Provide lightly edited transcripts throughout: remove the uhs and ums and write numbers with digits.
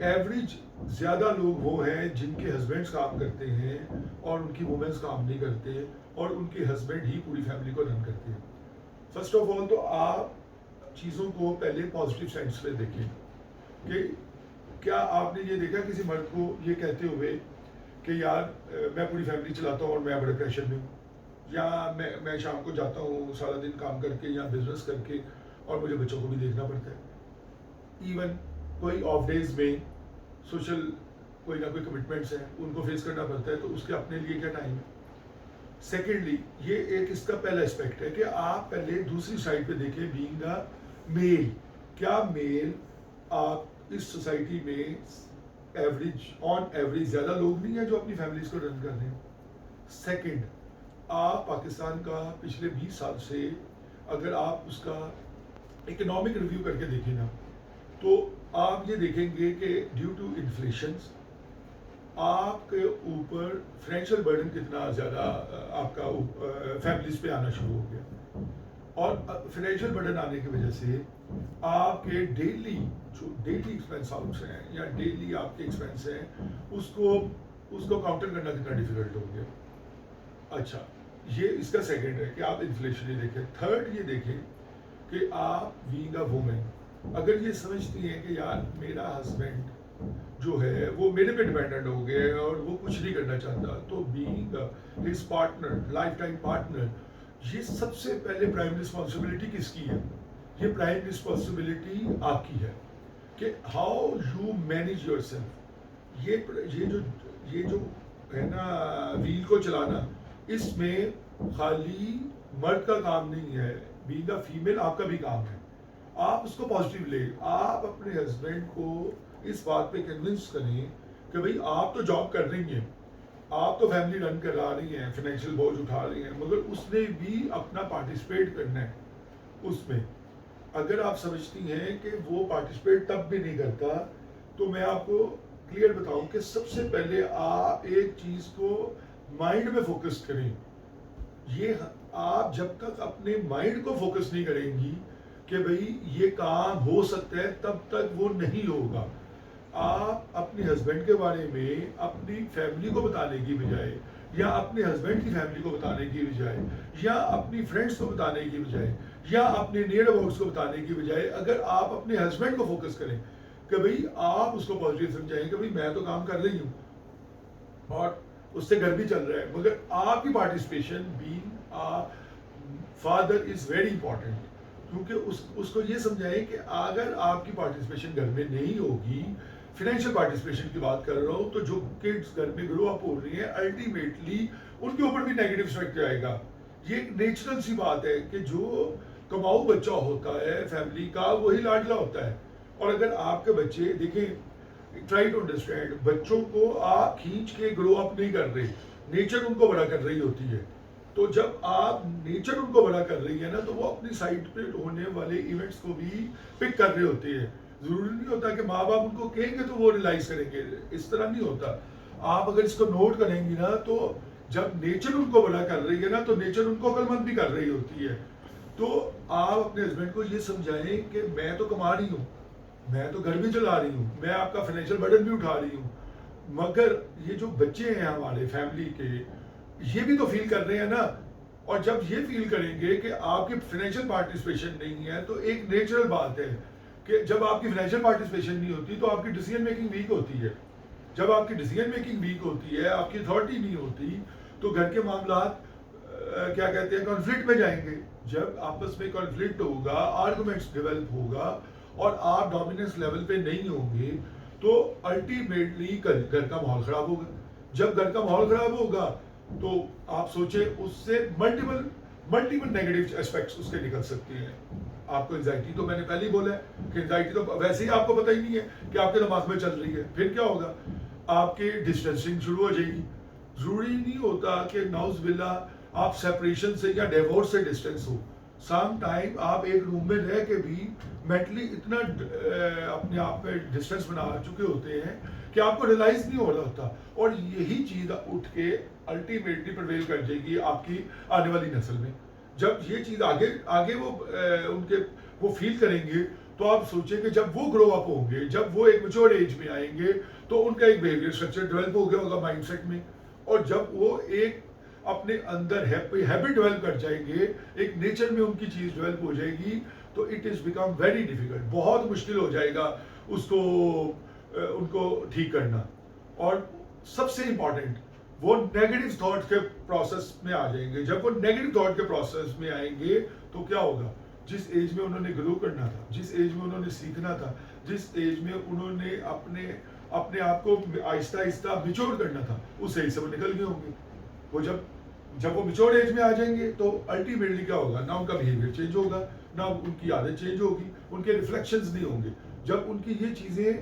Average زیادہ لوگ وہ ہیں جن کے ہسبینڈس کام کرتے ہیں اور ان کی وومنس کام نہیں کرتے اور ان کے ہسبینڈ ہی پوری فیملی کو رن کرتے ہیں. فرسٹ آف آل تو آپ چیزوں کو پہلے پازیٹیو سائنس پہ دیکھیں کہ کیا آپ نے یہ دیکھا کسی مرد کو یہ کہتے ہوئے کہ یار میں پوری فیملی چلاتا ہوں اور میں بڑے پریشر میں ہوں, یا میں شام کو جاتا ہوں سارا دن کام کر کے یا بزنس کر کے اور مجھے بچوں کو بھی دیکھنا پڑتا ہے. ایون کوئی آف ڈیز میں سوشل کوئی نہ کوئی کمٹمنٹس ہیں ان کو فیس کرنا پڑتا ہے, تو اس کے اپنے لیے کیا ٹائم ہے. سیکنڈلی یہ ایک اس کا پہلا اسپیکٹ ہے کہ آپ پہلے دوسری سائڈ پہ دیکھیں بینگ اے میل, کیا میل آپ اس سوسائٹی میں آن ایوریج زیادہ لوگ نہیں ہیں جو اپنی فیملیز کو رن کر رہے ہیں. سیکنڈ, آپ پاکستان کا پچھلے 20 سال سے اگر آپ اس کا اکنامک ریویو کر کے دیکھیں نا, تو آپ یہ دیکھیں گے کہ ڈیو ٹو انفلیشنز آپ کے اوپر فائنینشیل برڈن کتنا زیادہ آپ کا فیملیز پہ آنا شروع ہو گیا, اور فائنینشیل برڈن آنے کی وجہ سے آپ کے ڈیلی ایکسپینس آؤٹس ہیں یا ڈیلی آپ کے ایکسپینس ہیں اس کو کاؤنٹر کرنا کتنا ڈیفیکلٹ ہو گیا. اچھا, یہ اس کا سیکنڈ ہے کہ آپ انفلیشن یہ دیکھیں. تھرڈ یہ دیکھیں کہ آپ بینگ اے وومن اگر یہ سمجھتی ہیں کہ یار میرا ہسبینڈ جو ہے وہ میرے پہ ڈیپینڈنٹ ہو گیا ہے اور وہ کچھ نہیں کرنا چاہتا, تو being his partner, life time partner, یہ سب سے پہلے پرائم رسپانسبلٹی کس کی ہے؟ یہ پرائم رسپانسبلٹی آپ کی ہے کہ how you manage your self. یہ جو ہے نا ویل کو چلانا, اس میں خالی مرد کا کام نہیں ہے, بینگ اے فیمیل آپ کا بھی کام ہے. آپ اس کو پازیٹیو لیں, آپ اپنے ہسبینڈ کو اس بات پہ کنونس کریں کہ بھئی آپ تو جاب کر رہی ہیں, آپ تو فیملی رن کرا رہی ہیں, فائنینشیل بوجھ اٹھا رہی ہیں, مگر اس نے بھی اپنا پارٹیسپیٹ کرنا ہے اس میں. اگر آپ سمجھتی ہیں کہ وہ پارٹیسپیٹ تب بھی نہیں کرتا, تو میں آپ کو کلیئر بتاؤں کہ سب سے پہلے آپ ایک چیز کو مائنڈ میں فوکس کریں. یہ آپ جب تک اپنے مائنڈ کو فوکس نہیں کریں گی کہ بھئی یہ کام ہو سکتا ہے, تب تک وہ نہیں ہوگا. آپ اپنے ہسبینڈ کے بارے میں اپنی فیملی کو بتانے کی بجائے, یا اپنے ہسبینڈ کی فیملی کو بتانے کی بجائے, یا اپنی فرینڈس کو بتانے کی بجائے, یا اپنے نیئر اباؤٹس کو بتانے کی بجائے, اگر آپ اپنے ہسبینڈ کو فوکس کریں کہ بھئی آپ اس کو پازیٹیو سمجھائیں کہ بھئی میں تو کام کر رہی ہوں اور اس سے گھر بھی چل رہا ہے, مگر آپ کی participation being father is very important. کیونکہ اس کو یہ سمجھائیں کہ اگر آپ کی پارٹیسپیشن گھر میں نہیں ہوگی, فائنینشیل پارٹیسپیشن کی بات کر رہا ہوں, تو جو کڈز گھر میں گرو اپ ہو رہی ہیں الٹیمیٹلی ان کے اوپر بھی نیگیٹو افیکٹ آئے گا. یہ ایک نیچرل سی بات ہے کہ جو کماؤ بچہ ہوتا ہے فیملی کا وہی لاڈلا ہوتا ہے. اور اگر آپ کے بچے دیکھیں, ٹرائی ٹو انڈرسٹینڈ, بچوں کو آپ کھینچ کے گرو اپ نہیں کر رہے, نیچر ان کو بڑا کر رہی ہوتی ہے. تو جب آپ نیچر ان کو بڑا کر رہی ہے نا, تو وہ اپنی سائڈ پہ ہونے والے ایونٹس کو بھی پک کر رہے ہوتے ہیں. ضروری نہیں ہوتا کہ ماں باپ ان کو کہیں گے تو وہ ریلائز کریں گے, اس طرح نہیں ہوتا. آپ اگر اس کو نوٹ کریں گی نا, تو جب نیچر ان کو بڑا کر رہی ہے نا, تو نیچر ان کو عقل مند بھی کر رہی ہوتی ہے. تو آپ اپنے ہسبینڈ کو یہ سمجھائیں کہ میں تو کما رہی ہوں, میں تو گھر بھی چلا رہی ہوں, میں آپ کا فائنینشیل برڈن بھی اٹھا رہی ہوں, مگر یہ جو بچے ہیں ہمارے فیملی کے, یہ بھی تو فیل کر رہے ہیں نا. اور جب یہ فیل کریں گے کہ آپ کی فائنینشیل پارٹیسپیشن نہیں ہے, تو ایک نیچرل بات ہے کہ جب آپ کی فائنینشیل پارٹیسپیشن نہیں ہوتی تو آپ کی ڈیسیژن میکنگ ویک ہوتی ہے. جب آپ کی ڈیسیژن میکنگ ویک ہوتی ہے, آپ کی اتھارٹی نہیں ہوتی, تو گھر کے معاملات کیا کہتے ہیں کانفلکٹ میں جائیں گے. جب آپس میں کانفلکٹ ہوگا, آرگومنٹس ڈیولپ ہوگا اور آپ ڈومیننس لیول پہ نہیں ہوں گے, تو الٹیمیٹلی گھر کا ماحول خراب ہوگا. جب گھر کا ماحول خراب ہوگا تو آپ سوچیں اس سے ملٹیپل نیگیٹو اسپیکٹس اس کے نکل سکتے ہیں. آپ کو انزائٹی, تو میں نے پہلے ہی بولا ہے کہ انزائٹی تو ویسے ہی آپ کو پتہ ہی نہیں ہے کہ آپ کے دماغ میں چل رہی ہے. پھر کیا ہوگا, آپ کی ڈسٹینسنگ شروع ہو جائے گی. ضروری نہیں ہوتا کہ نعوذ باللہ آپ سیپریشن سے یا ڈیورس سے ڈسٹینس ہو. سم ٹائم آپ ایک روم میں رہ کے بھی مینٹلی اتنا اپنے آپ میں ڈسٹینس بنا چکے ہوتے ہیں کہ آپ کو ریلائز نہیں ہو رہا ہوتا, اور یہی چیز اٹھ کے الٹیمیٹلی پرویل کر جائے گی آپ کی آنے والی نسل میں. جب یہ چیز آگے وہ ان کے وہ فیل کریں گے, تو آپ سوچیں کہ جب وہ گرو اپ ہوں گے, جب وہ ایک میچور ایج میں آئیں گے, تو ان کا ایک بیہیویئر اسٹرکچر ڈیولپ ہو گیا ہوگا مائنڈ سیٹ میں, اور جب وہ ایک اپنے اندر ہیبٹ ڈیولپ کر جائیں گے, ایک نیچر میں ان کی چیز ڈیولپ ہو جائے گی, تو it is become very difficult, بہت مشکل ہو جائے گا اس کو ان کو ٹھیک کرنا. اور سب سے امپورٹنٹ, وہ نیگیٹو تھاٹ کے پروسیس میں آ جائیں گے. جب وہ نیگیٹو تھاٹ کے پروسیس میں آئیں گے تو کیا ہوگا, جس ایج میں انہوں نے گرو کرنا تھا, جس ایج میں انہوں نے سیکھنا تھا, جس ایج میں انہوں نے اپنے آپ کو آہستہ آہستہ میچور کرنا تھا, اس ایج سے وہ نکل گئے ہوں گے. وہ جب وہ میچور ایج میں آ جائیں گے تو الٹیمیٹلی کیا ہوگا, نہ ان کا بیہیویئر چینج ہوگا, نہ ان کی عادت چینج ہوگی, ان کے ریفلیکشنز نہیں ہوں گے. جب ان کی یہ چیزیں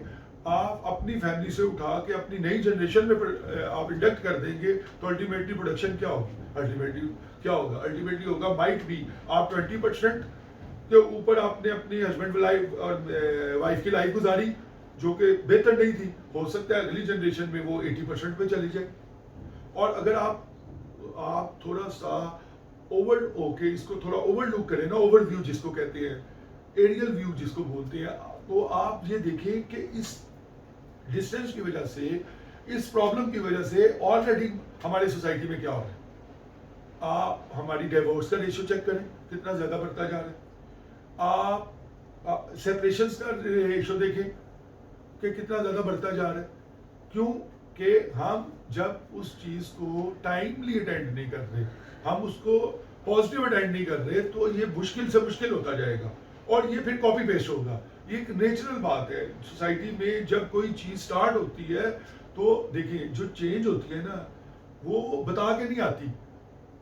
آپ اپنی فیملی سے اٹھا کے اپنی نئی جنریشن میں آپ انڈکٹ کر دیں گے, تو الٹیمیٹلی پروڈکشن کیا ہوگی, الٹیمیٹلی ہوگا مائٹ بھی آپ 20% کے اوپر آپ نے اپنی ہسبینڈ وائف کی لائف گزاری جو کہ بہتر نہیں تھی, ہو سکتا ہے اگلی جنریشن میں وہ 80% پہ چلی جائے. اور اگر آپ تھوڑا سا اس کو تھوڑا اوور لک کریں نا, اوور ویو جس کو کہتے ہیں, ایریل ویو جس کو بولتے ہیں, تو آپ یہ دیکھیں کہ اس ڈسٹینس کی وجہ سے, اس پرابلم کی وجہ سے آلریڈی ہماری سوسائٹی میں کیا ہو رہا ہے. آپ ہماری ڈیورس کا ریشو چیک کریں کتنا زیادہ بڑھتا جا رہا ہے. آپ سیپریشنز کا ریشو دیکھیں کہ کتنا زیادہ بڑھتا جا رہا ہے. کیوں کہ ہم جب اس چیز کو ٹائملی اٹینڈ نہیں کر رہے, ہم اس کو پازیٹیو اٹینڈ نہیں کر رہے, تو یہ مشکل سے مشکل ہوتا جائے گا, اور یہ پھر کاپی پیسٹ ہوگا. یہ ایک نیچرل بات ہے سوسائٹی میں. جب کوئی چیز سٹارٹ ہوتی ہے تو دیکھیں جو چینج ہوتی ہے نا, وہ بتا کے نہیں آتی,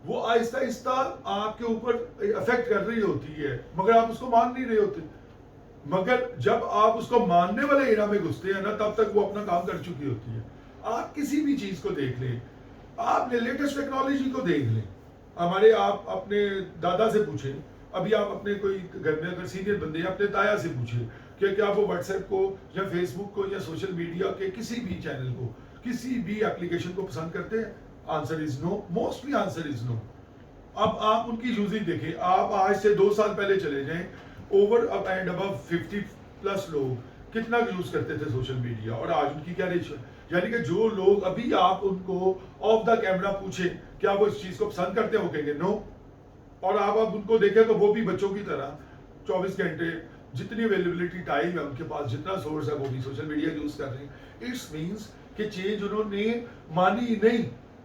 وہ آہستہ آہستہ آپ کے اوپر افیکٹ کر رہی ہوتی ہے, مگر آپ اس کو مان نہیں رہے ہوتے. مگر جب آپ اس کو ماننے والے ایرا میں گھستے ہیں نا, تب تک وہ اپنا کام کر چکی ہوتی ہے. آپ کسی بھی چیز کو دیکھ لیں, آپ نے لیٹسٹ ٹیکنالوجی کو دیکھ لیں, آپ اپنے دادا سے پوچھیں, ابھی آپ اپنے کوئی گھر میں اگر سینئر بندے ہیں اپنے تایا سے پوچھیں کہ کیا وہ واٹس ایپ کو یا فیس بک کو یا سوشل میڈیا کے کسی بھی چینل کو, کسی بھی اپلیکیشن کو پسند کرتے ہیں. Answer is no, mostly answer is no. اب آپ ان کی یوزنگ دیکھیں, آپ آج سے 2 سال پہلے چلے جائیں, اوور اپ اینڈ ابو 50+ لوگ کتنا یوز کرتے تھے سوشل میڈیا, اور آج ان کی کیا ریشو ہے. یعنی کہ جو لوگ ابھی آپ ان کو آف دا کیمرہ پوچھیں کیا وہ اس چیز کو پسند کرتے ہیں, وہ کہیں گے نو. اور آپ ان کو دیکھیں تو وہ بھی بچوں کی طرح 24 گھنٹے جتنی اویلیبلٹی ٹائم ہے ان کے پاس, جتنا سورس ہے, وہ بھی سوشل میڈیا یوز کر رہے ہیں. اٹس مینس کہ چینج انہوں نے مانی نہیں,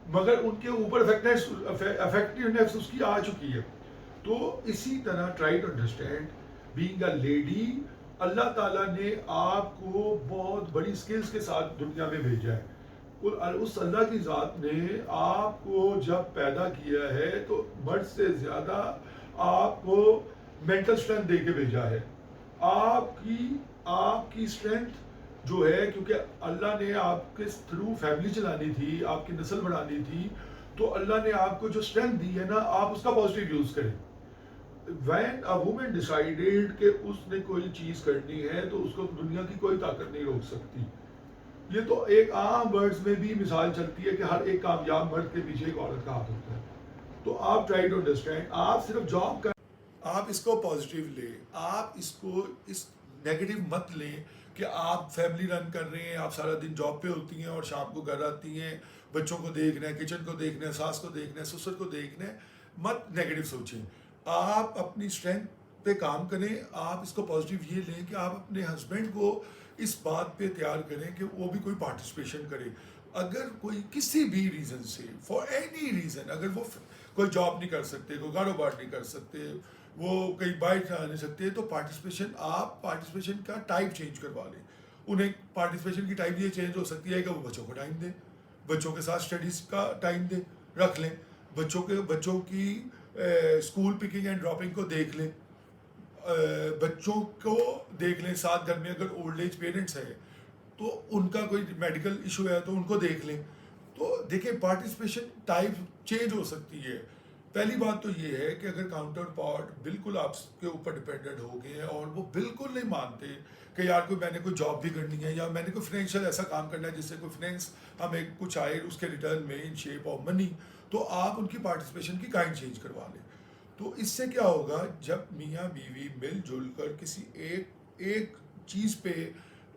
مگر ان کے اوپر افیکٹونیس اس کی آ چکی ہے. تو اسی طرح try to understand being a lady, اللہ تعالیٰ نے آپ کو بہت بڑی سکلز کے ساتھ دنیا میں بھیجا ہے. اس اللہ کی ذات نے آپ کو جب پیدا کیا ہے تو مرد سے زیادہ آپ کو مینٹل اسٹرینتھ دے کے بھیجا ہے. آپ کی اسٹرینتھ جو ہے, کیونکہ اللہ نے آپ کے تھرو فیملی چلانی تھی, آپ کی نسل بڑھانی تھی, تو اللہ نے آپ کو جو اسٹرینتھ دی ہے نا, آپ اس کا پازیٹیو یوز کریں. When a woman decided کہ اس نے کوئی چیز کرنی ہے تو اس کو دنیا کی کوئی طاقت نہیں روک سکتی. یہ تو ایک عام ورڈز میں بھی مثال چلتی ہے کہ ہر ایک کامیاب مرد کے پیچھے ایک عورت کا ہاتھ ہوتا ہے. تو آپ ٹرائی ٹو انڈرسٹینڈ, آپ صرف جاب کر, آپ اس کو پازیٹیو لیں, آپ اس کو اس نیگیٹو مت لیں کہ آپ فیملی رن کر رہے ہیں, آپ سارا دن جاب پہ ہوتی ہیں اور شام کو گھر آتی ہیں, بچوں کو دیکھنا ہے, کچن کو دیکھنا ہے, ساس کو دیکھنا ہے, سسر کو دیکھنا ہے. مت نیگیٹو سوچیں, آپ اپنی اسٹرینتھ پہ کام کریں. آپ اس کو پازیٹیو یہ لیں کہ آپ اپنے ہسبینڈ کو اس بات پہ تیار کریں کہ وہ بھی کوئی پارٹیسپیشن کرے. اگر کوئی کسی بھی ریزن سے, فار اینی ریزن, اگر وہ کوئی جاب نہیں کر سکتے, کوئی کاروبار نہیں کر سکتے, وہ کہیں باہر آ نہیں سکتے, تو آپ پارٹیسپیشن کا ٹائپ چینج کروا لیں. انہیں پارٹیسپیشن کی ٹائپ یہ چینج ہو سکتی ہے کہ وہ بچوں کو ٹائم دیں, بچوں کے ساتھ اسٹڈیز کا ٹائم دیں, رکھ لیں, بچوں کی اسکول پکنگ اینڈ ڈراپنگ کو دیکھ لیں, بچوں کو دیکھ لیں. ساتھ گھر میں اگر اولڈ ایج پیرنٹس ہیں تو ان کا کوئی میڈیکل ایشو ہے تو ان کو دیکھ لیں. تو دیکھیں پارٹیسپیشن ٹائپ چینج ہو سکتی ہے. پہلی بات تو یہ ہے کہ اگر کاؤنٹر پارٹ بالکل آپ کے اوپر ڈپینڈنٹ ہو گئے ہیں اور وہ بالکل نہیں مانتے کہ یار میں نے کوئی جاب بھی کرنی ہے, یا میں نے کوئی فائنینشیل ایسا کام کرنا ہے جس سے کوئی فائنینس ہمیں کچھ آئے اس کے ریٹرن میں ان شیپ آف منی, تو آپ ان کی پارٹیسپیشن کی کائنڈ چینج کروا لیں. تو اس سے کیا ہوگا, جب میاں بیوی مل جل کر کسی ایک چیز پہ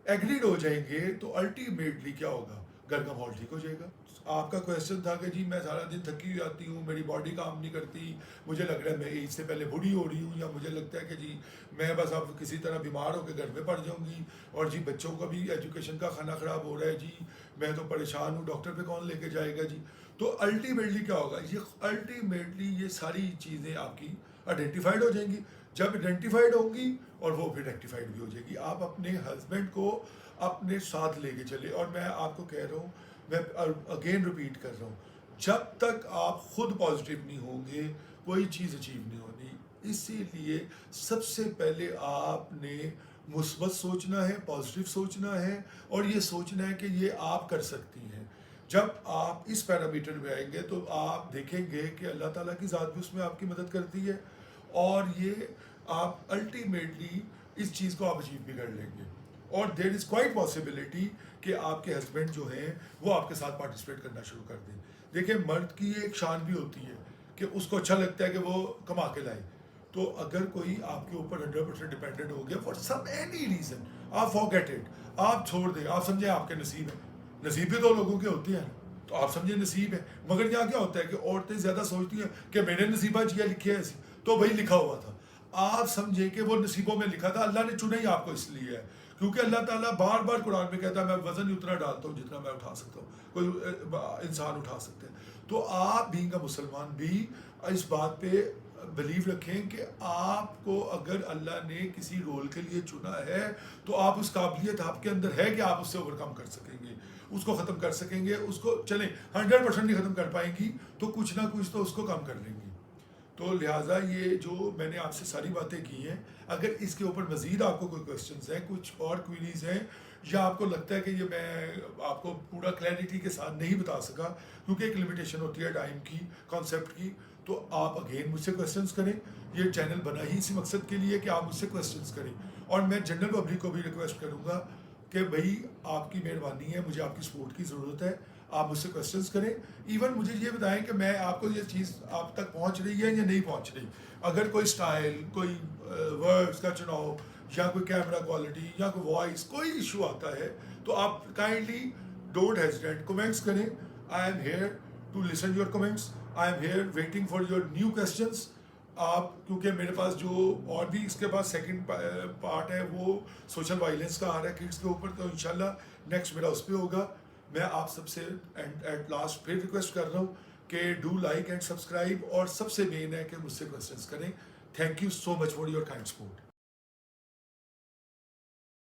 ایگریڈ ہو جائیں گے تو الٹیمیٹلی کیا ہوگا, گھر کا ماحول ٹھیک ہو جائے گا. آپ کا کویشچن تھا کہ جی میں سارا دن تھکی ہوئی آتی ہوں, میری باڈی کام نہیں کرتی, مجھے لگ رہا ہے میں ایج سے پہلے بوڑھی ہو رہی ہوں, یا مجھے لگتا ہے کہ جی میں بس اب کسی طرح بیمار ہو کے گھر میں پڑ جاؤں گی, اور جی بچوں کا بھی ایجوکیشن کا کھانا خراب ہو رہا ہے, جی میں تو پریشان ہوں, ڈاکٹر پہ کون لے کے جائے گا جی. تو الٹیمیٹلی کیا ہوگا, یہ الٹیمیٹلی یہ ساری چیزیں آپ کی آئیڈینٹیفائڈ ہو جائیں گی. جب آئیڈینٹیفائڈ ہوں گی اور وہ پھر ریکٹیفائڈ بھی ہو جائے گی. آپ اپنے ہسبینڈ کو اپنے ساتھ لے کے چلے, اور میں آپ کو کہہ رہا ہوں, میں اگین ریپیٹ کر رہا ہوں, جب تک آپ خود پازیٹیو نہیں ہوں گے کوئی چیز اچیو نہیں ہونی. اسی لیے سب سے پہلے آپ نے مثبت سوچنا ہے, پازیٹیو سوچنا ہے, اور یہ سوچنا ہے کہ یہ آپ کر سکتی ہیں. جب آپ اس پیرامیٹر میں آئیں گے تو آپ دیکھیں گے کہ اللہ تعالیٰ کی ذات بھی اس میں آپ کی مدد کرتی ہے, اور یہ آپ الٹیمیٹلی اس چیز کو آپ اچیو بھی کر لیں گے. اور دیر از کوائٹ پاسبلٹی کہ آپ کے ہسبینڈ جو ہیں وہ آپ کے ساتھ پارٹیسپیٹ کرنا شروع کر دیں. دیکھیں مرد کی ایک شان بھی ہوتی ہے کہ اس کو اچھا لگتا ہے کہ وہ کما کے لائے. تو اگر کوئی آپ کے اوپر 100% ڈپینڈنٹ ہو گیا فار سم اینی ریزن, آپ فارگیٹ اٹ, آپ چھوڑ دیں, آپ سمجھیں آپ کے نصیب ہے. نصیب بھی تو لوگوں کے ہوتے ہیں, تو آپ سمجھیں نصیب ہے. مگر یہاں کیا ہوتا ہے کہ عورتیں زیادہ سوچتی ہیں کہ میرے نصیبہ جی لکھے ہے ایسی, تو وہی لکھا ہوا تھا. آپ سمجھیں کہ وہ نصیبوں میں لکھا تھا, اللہ نے چنا ہی آپ کو اس لیے ہے, کیونکہ اللہ تعالیٰ بار بار قرآن میں کہتا ہے میں وزن ہی اتنا ڈالتا ہوں جتنا میں اٹھا سکتا ہوں, کوئی انسان اٹھا سکتے ہیں. تو آپ بینگ کا مسلمان بھی اس بات پہ بلیو رکھیں کہ آپ کو اگر اللہ نے کسی رول کے لیے چنا ہے تو آپ اس قابلیت آپ کے اندر ہے کہ آپ اس سے اوور کم کر سکیں گے, اس کو ختم کر سکیں گے. اس کو چلیں 100% نہیں ختم کر پائیں گی تو کچھ نہ کچھ تو اس کو کم کر لیں گی. تو لہٰذا یہ جو میں نے آپ سے ساری باتیں کی ہیں, اگر اس کے اوپر مزید آپ کو کوئی کویشچنز ہیں, کچھ اور کوئریز ہیں, یا آپ کو لگتا ہے کہ یہ میں آپ کو پورا کلیئرٹی کے ساتھ نہیں بتا سکا کیونکہ ایک لمیٹیشن ہوتی ہے ٹائم کی, کانسیپٹ کی, تو آپ اگین مجھ سے کویشچنز کریں. یہ چینل بنا ہی اسی مقصد کے لیے کہ آپ مجھ سے کویشچنز کریں, اور میں جنرل پبلک کو بھی ریکویسٹ کروں گا کہ بھائی آپ کی مہربانی ہے, مجھے آپ کی سپورٹ کی ضرورت ہے, آپ مجھ سے کویشچنز کریں. ایون مجھے یہ بتائیں کہ میں آپ کو یہ چیز آپ تک پہنچ رہی ہے یا نہیں پہنچ رہی. اگر کوئی سٹائل, کوئی ورڈز کا چناؤ, یا کوئی کیمرہ کوالٹی, یا کوئی وائس, کوئی ایشو آتا ہے تو آپ کائنڈلی ڈونٹ ہیزیٹیٹ, کمنٹس کریں. I am here to listen your comments, I am here waiting for your new questions. آپ کیونکہ میرے پاس جو اور بھی اس کے بعد سیکنڈ پارٹ ہے وہ سوشل وائلنس کا آ رہا ہے کڈس کے اوپر, تو انشاءاللہ نیکسٹ میرا اس پہ ہوگا. میں آپ سب سے ایٹ لاسٹ پھر ریکویسٹ کر رہا ہوں کہ ڈو لائک اینڈ سبسکرائب, اور سب سے مین ہے کہ مجھ سے کویشچنس کریں. Thank you so much for your kind support.